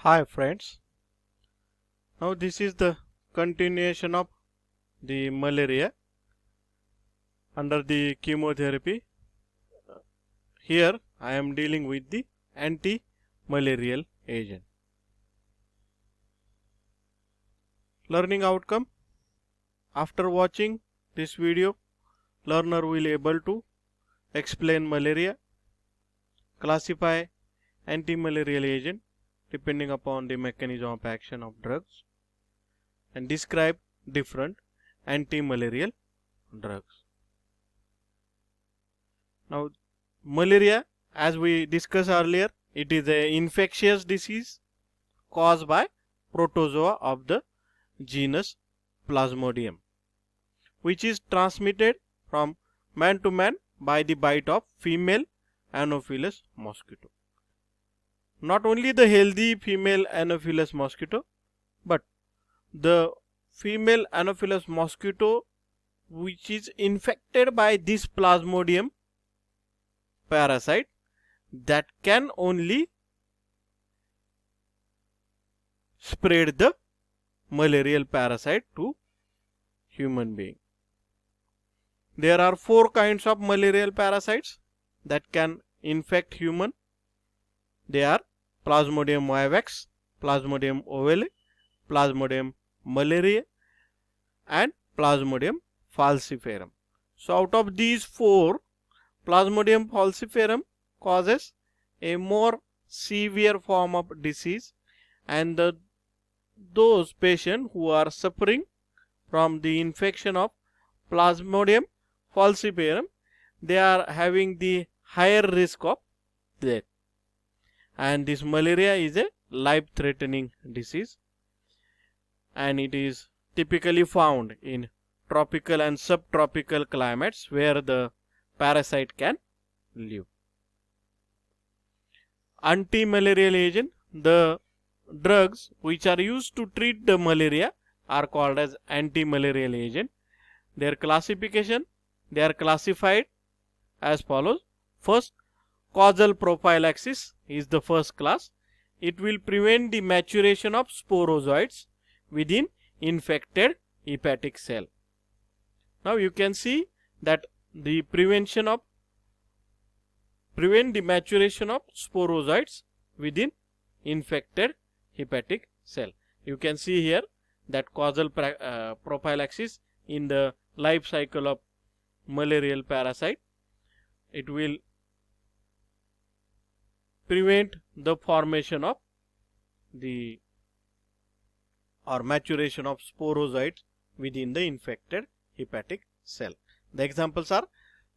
Hi friends, now this is the continuation of the malaria under the chemotherapy. Here I am dealing with the anti-malarial agent. Learning outcome: after watching this video, learner will able to explain malaria, classify anti-malarial agent depending upon the mechanism of action of drugs, and describe different anti-malarial drugs. Now, malaria, as we discussed earlier, it is an infectious disease caused by protozoa of the genus Plasmodium, which is transmitted from man to man by the bite of female Anopheles mosquito. Not only the healthy female Anopheles mosquito, but the female Anopheles mosquito which is infected by this Plasmodium parasite, that can only spread the malarial parasite to human being. There are 4 kinds of malarial parasites that can infect human. They are Plasmodium vivax, Plasmodium ovale, Plasmodium malariae and Plasmodium falciparum. So out of these 4, Plasmodium falciparum causes a more severe form of disease, and those patients who are suffering from the infection of Plasmodium falciparum, they are having the higher risk of death. And this malaria is a life-threatening disease, and it is typically found in tropical and subtropical climates where the parasite can live. Anti-malarial agent: the drugs which are used to treat the malaria are called as anti-malarial agent. Their classification: they are classified as follows. First, causal prophylaxis is the first class. It will prevent the maturation of sporozoites within infected hepatic cell. Now you can see that the prevent the maturation of sporozoites within infected hepatic cell. You can see here that causal prophylaxis in the life cycle of malarial parasite. It will prevent the formation of the or maturation of sporozoites within the infected hepatic cell. The examples are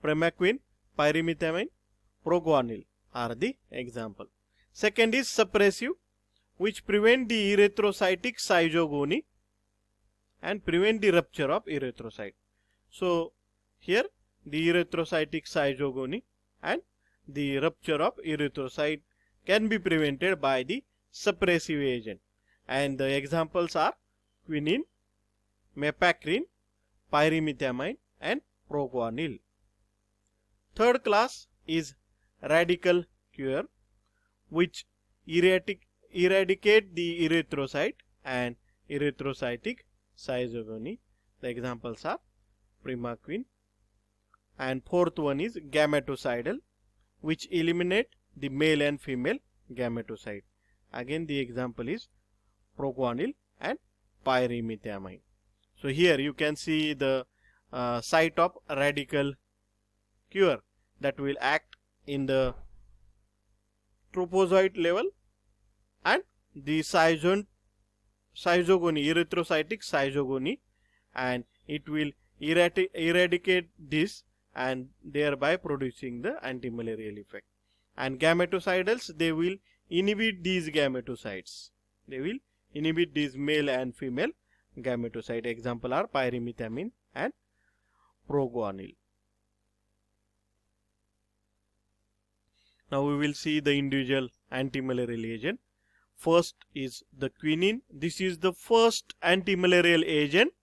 primaquine, pyrimethamine, proguanil are the example. Second is suppressive, which prevent the erythrocytic zygogony and prevent the rupture of erythrocyte. So here the erythrocytic zygogony and the rupture of erythrocyte can be prevented by the suppressive agent, and the examples are quinine, mepacrine, pyrimethamine and proguanil. Third class is radical cure, which eradicate the erythrocyte and erythrocytic zygogony. The examples are primaquine. And fourth one is gametocidal, which eliminate the male and female gametocyte. Again the example is proguanil and pyrimethamine. So here you can see the site of radical cure that will act in the tropozoite level and the zygogony, erythrocytic zygogony, and it will eradicate this and thereby producing the antimalarial effect. And gametocidals, they will inhibit these gametocytes. They will inhibit these male and female gametocyte. Example are pyrimethamine and proguanil. Now we will see the individual antimalarial agent. First is the quinine. This is the first antimalarial agent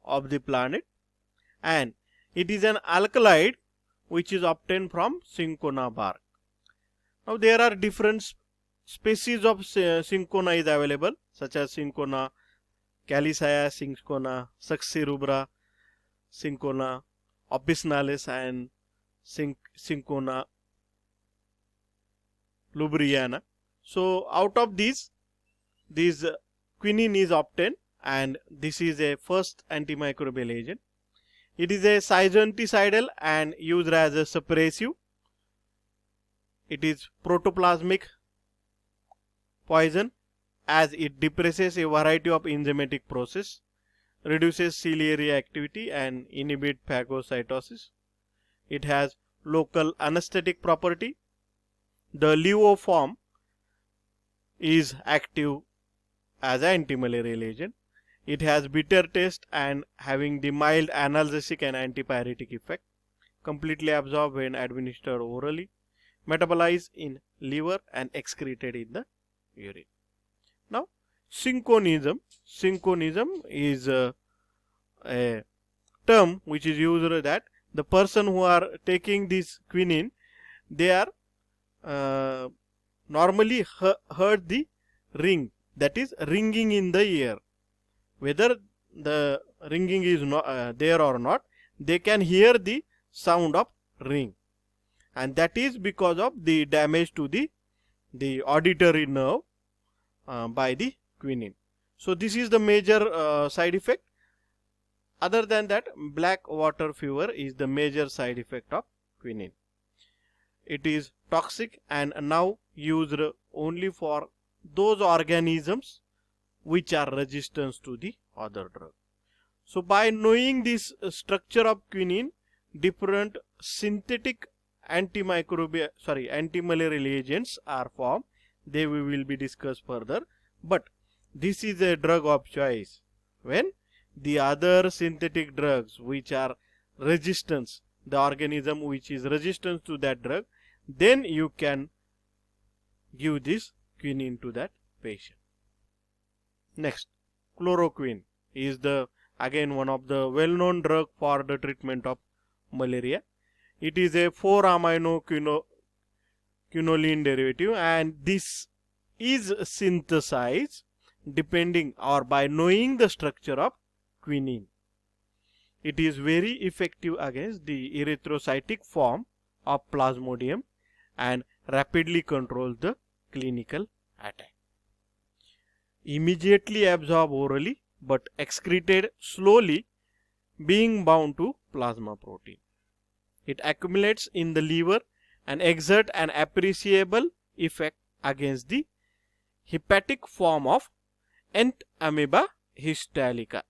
of the planet, and it is an alkaloid which is obtained from cinchona bark. Now there are different species of cinchona is available, such as Cinchona calisaya, Cinchona succirubra, Cinchona officinalis, and Cinchona lubriana. So out of these quinine is obtained, and this is a first antimicrobial agent. It is a schizointicidal and used as a suppressive. It is protoplasmic poison as it depresses a variety of enzymatic process, reduces ciliary activity, and inhibit phagocytosis. It has local anesthetic property. The LEO form is active as an antimalarial agent. It has bitter taste and having the mild analgesic and antipyretic effect. Completely absorbed when administered orally. Metabolized in liver and excreted in the urine. Now, synchronism. Synchronism is a term which is used that the person who are taking this quinine, they are normally heard the ring, that is ringing in the ear. Whether the ringing is not there or not, they can hear the sound of ring, and that is because of the damage to the auditory nerve by the quinine. So this is the major side effect. Other than that, black water fever is the major side effect of quinine. It is toxic and now used only for those organisms which are resistant to the other drug. So by knowing this structure of quinine, different synthetic antimalarial agents are formed. They we will be discussed further, but this is a drug of choice when the other synthetic drugs which are resistance, the organism which is resistant to that drug, then you can give this quinine to that patient. Next, chloroquine is again one of the well-known drug for the treatment of malaria. It is a 4-amino quinoline derivative, and this is synthesized depending or by knowing the structure of quinine. It is very effective against the erythrocytic form of Plasmodium and rapidly controls the clinical attack. Immediately absorbed orally but excreted slowly, being bound to plasma protein. It accumulates in the liver and exerts an appreciable effect against the hepatic form of Entamoeba histolytica.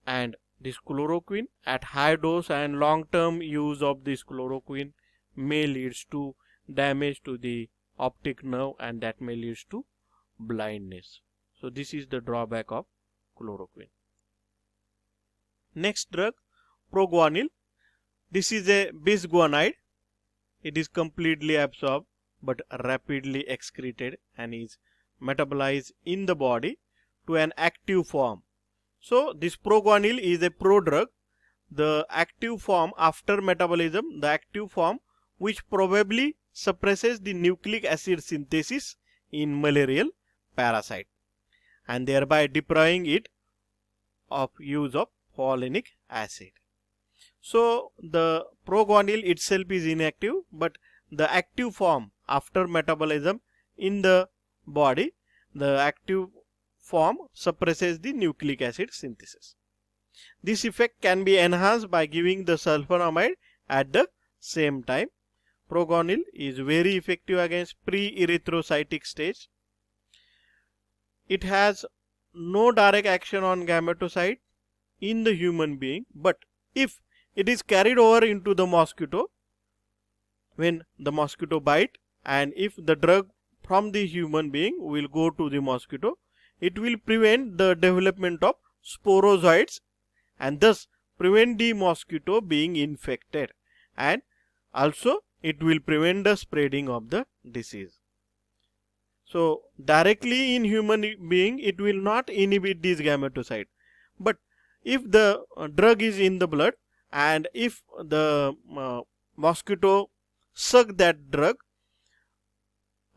And this chloroquine at high dose and long-term use of this chloroquine may lead to damage to the optic nerve, and that may lead to blindness. So this is the drawback of chloroquine. Next drug, proguanil. This is a bisguanide. It is completely absorbed but rapidly excreted and is metabolized in the body to an active form. So this proguanil is a prodrug. The active form after metabolism, the active form which probably suppresses the nucleic acid synthesis in malarial parasite and thereby depriving it of use of folinic acid. So the proguanil itself is inactive, but the active form after metabolism in the body, the active form suppresses the nucleic acid synthesis. This effect can be enhanced by giving the sulfonamide at the same time. Proguanil is very effective against pre-erythrocytic stage. It has no direct action on gametocyte in the human being, but if it is carried over into the mosquito when the mosquito bite, and if the drug from the human being will go to the mosquito, it will prevent the development of sporozoites and thus prevent the mosquito being infected, and also it will prevent the spreading of the disease. So directly in human being it will not inhibit this gametocyte, but if the drug is in the blood and if the mosquito suck that drug,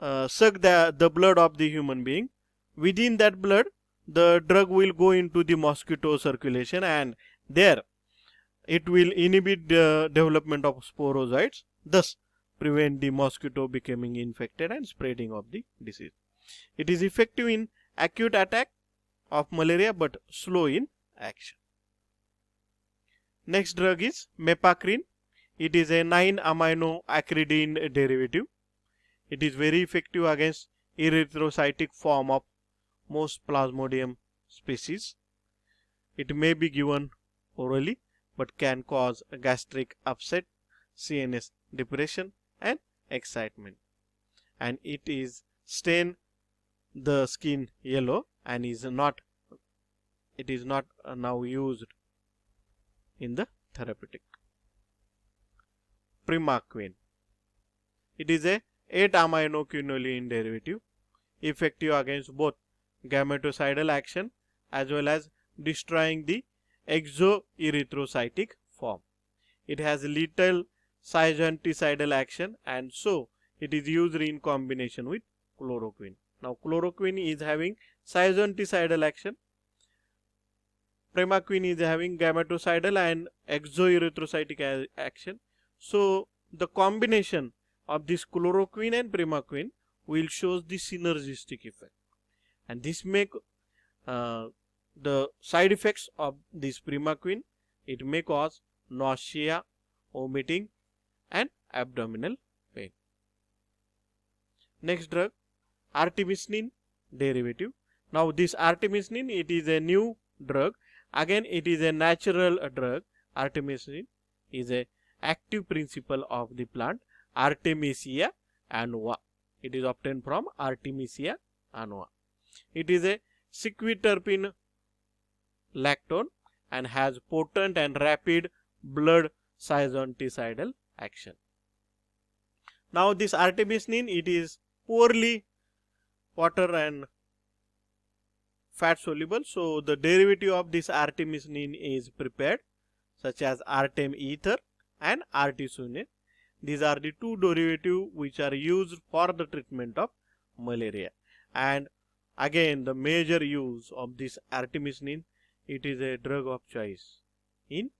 suck the blood of the human being. Within that blood, the drug will go into the mosquito circulation, and there it will inhibit the development of sporozoites, thus prevent the mosquito becoming infected and spreading of the disease. It is effective in acute attack of malaria but slow in action. Next drug is mepacrine. It is a 9-amino acridine derivative. It is very effective against erythrocytic form of most Plasmodium species. It may be given orally but can cause gastric upset, CNS depression and excitement. And it is stain the skin yellow and it is not now used in the therapeutic. Primaquine. It is a 8-aminoquinoline derivative, effective against both gametocidal action as well as destroying the exoerythrocytic form. It has little cyanoticidal action, and so it is used in combination with chloroquine. Now chloroquine is having cyanoticidal action, primaquine is having gametocidal and exoerythrocytic action. So the combination of this chloroquine and primaquine will show the synergistic effect, and this make the side effects of this primaquine. It may cause nausea, vomiting and abdominal pain. Next drug, artemisinin derivative. Now this artemisinin, it is a new drug. Again it is a natural drug. Artemisinin is a active principle of the plant Artemisia annua. It is obtained from Artemisia annua. It is a sequiterpene lactone and has potent and rapid blood cyanoticidal action. Now this artemisinin, it is poorly water and fat soluble, so the derivative of this artemisinin is prepared, such as artem ether and artesunate. These are the two derivatives which are used for the treatment of malaria. And again, the major use of this artemisinin, it is a drug of choice in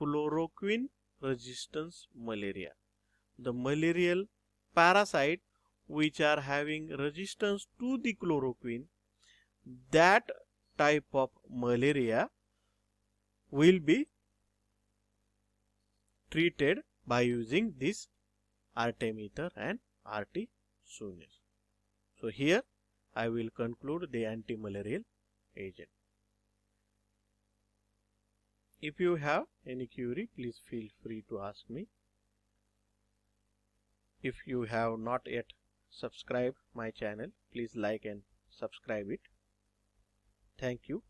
chloroquine resistance malaria. The malarial parasite which are having resistance to the chloroquine, that type of malaria will be treated by using this artem ether and artesunate. So here I will conclude the anti-malarial agent. If you have any query, please feel free to ask me. If you have not yet subscribed my channel, please like and subscribe it. Thank you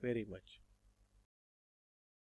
very much.